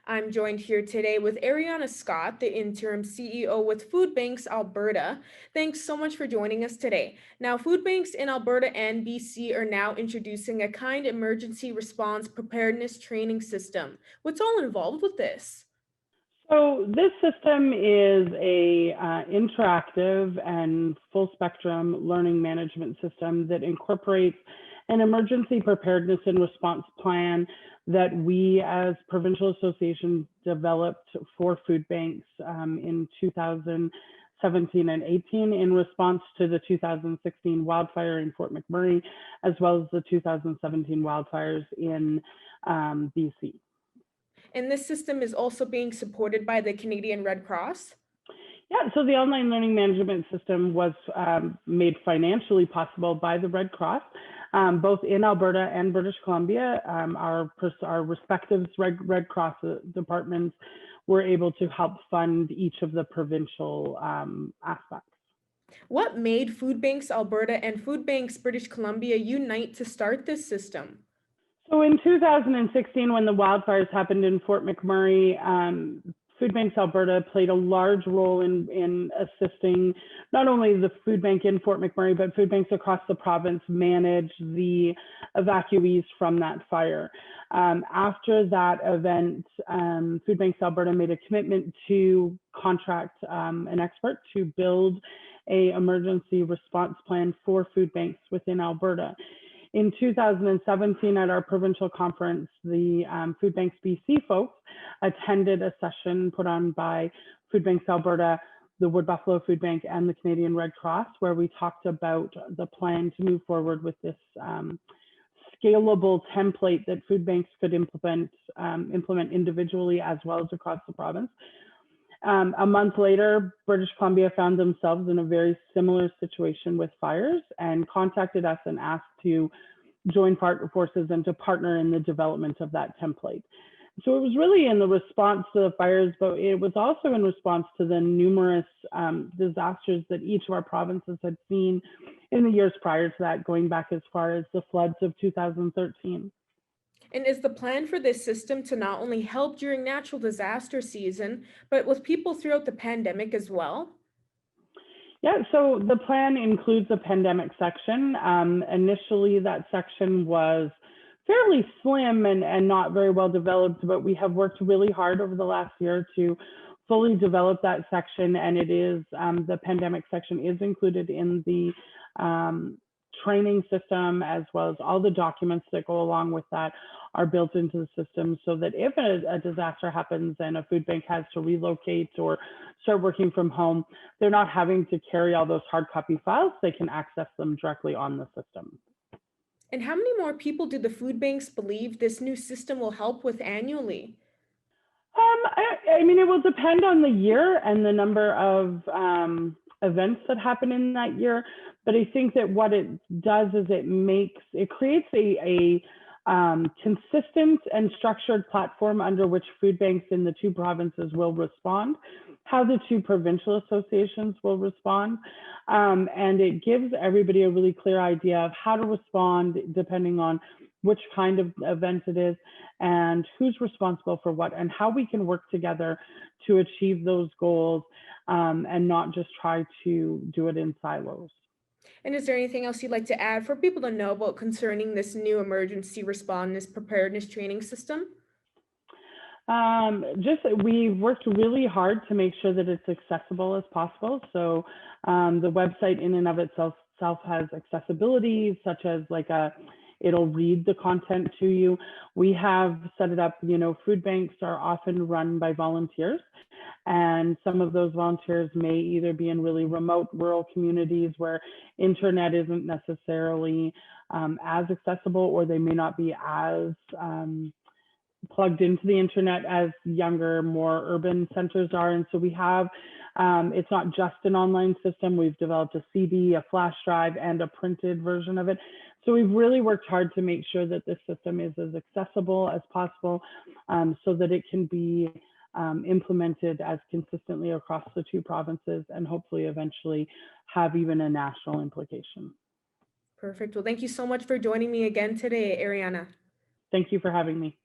I'm joined here today with Arianna Scott, the interim CEO with Food Banks Alberta. Thanks so much for joining us today. Now, food banks in Alberta and BC are now introducing a kind emergency response preparedness training system. What's all involved with this? So this system is a interactive and full spectrum learning management system that incorporates an emergency preparedness and response plan that we as provincial association developed for food banks in 2017 and 18 in response to the 2016 wildfire in Fort McMurray, as well as the 2017 wildfires in BC. And this system is also being supported by the Canadian Red Cross. Yeah, so the online learning management system was made financially possible by the Red Cross, both in Alberta and British Columbia. Our respective Red Cross departments were able to help fund each of the provincial aspects. What made Food Banks Alberta and Food Banks British Columbia unite to start this system? So in 2016, when the wildfires happened in Fort McMurray, Food Banks Alberta played a large role in assisting not only the food bank in Fort McMurray, but food banks across the province manage the evacuees from that fire. After that event, Food Banks Alberta made a commitment to contract an expert to build an emergency response plan for food banks within Alberta. In 2017, at our provincial conference, the Food Banks BC folks attended a session put on by Food Banks Alberta, the Wood Buffalo Food Bank, and the Canadian Red Cross, where we talked about the plan to move forward with this scalable template that food banks could implement individually as well as across the province. A month later, British Columbia found themselves in a very similar situation with fires and contacted us and asked to join forces and to partner in the development of that template. So it was really in the response to the fires, but it was also in response to the numerous disasters that each of our provinces had seen in the years prior to that, going back as far as the floods of 2013. And is the plan for this system to not only help during natural disaster season, but with people throughout the pandemic as well? Yeah, so the plan includes a pandemic section. Initially, that section was fairly slim and not very well developed, but we have worked really hard over the last year to fully develop that section, and it is, the pandemic section is included in the training system, as well as all the documents that go along with that are built into the system, so that if a disaster happens and a food bank has to relocate or start working from home, they're not having to carry all those hard copy files. They can access them directly on the system. And how many more people do the food banks believe this new system will help with annually? I mean, it will depend on the year and the number of events that happen in that year. But I think that what it does is it creates a consistent and structured platform under which food banks in the two provinces will respond, how the two provincial associations will respond, and it gives everybody a really clear idea of how to respond depending on which kind of event it is and who's responsible for what and how we can work together to achieve those goals and not just try to do it in silos. And is there anything else you'd like to add for people to know about concerning this new emergency response preparedness training system? We've worked really hard to make sure that it's accessible as possible. So the website in and of itself has accessibility, such as it'll read the content to you. We have set it up, food banks are often run by volunteers, and some of those volunteers may either be in really remote rural communities where internet isn't necessarily as accessible, or they may not be as plugged into the internet as younger, more urban centers are. And so we have, it's not just an online system. We've developed a CD, a flash drive, and a printed version of it. So we've really worked hard to make sure that this system is as accessible as possible so that it can be implemented as consistently across the two provinces and hopefully eventually have even a national implication. Perfect. Well, thank you so much for joining me again today, Arianna. Thank you for having me.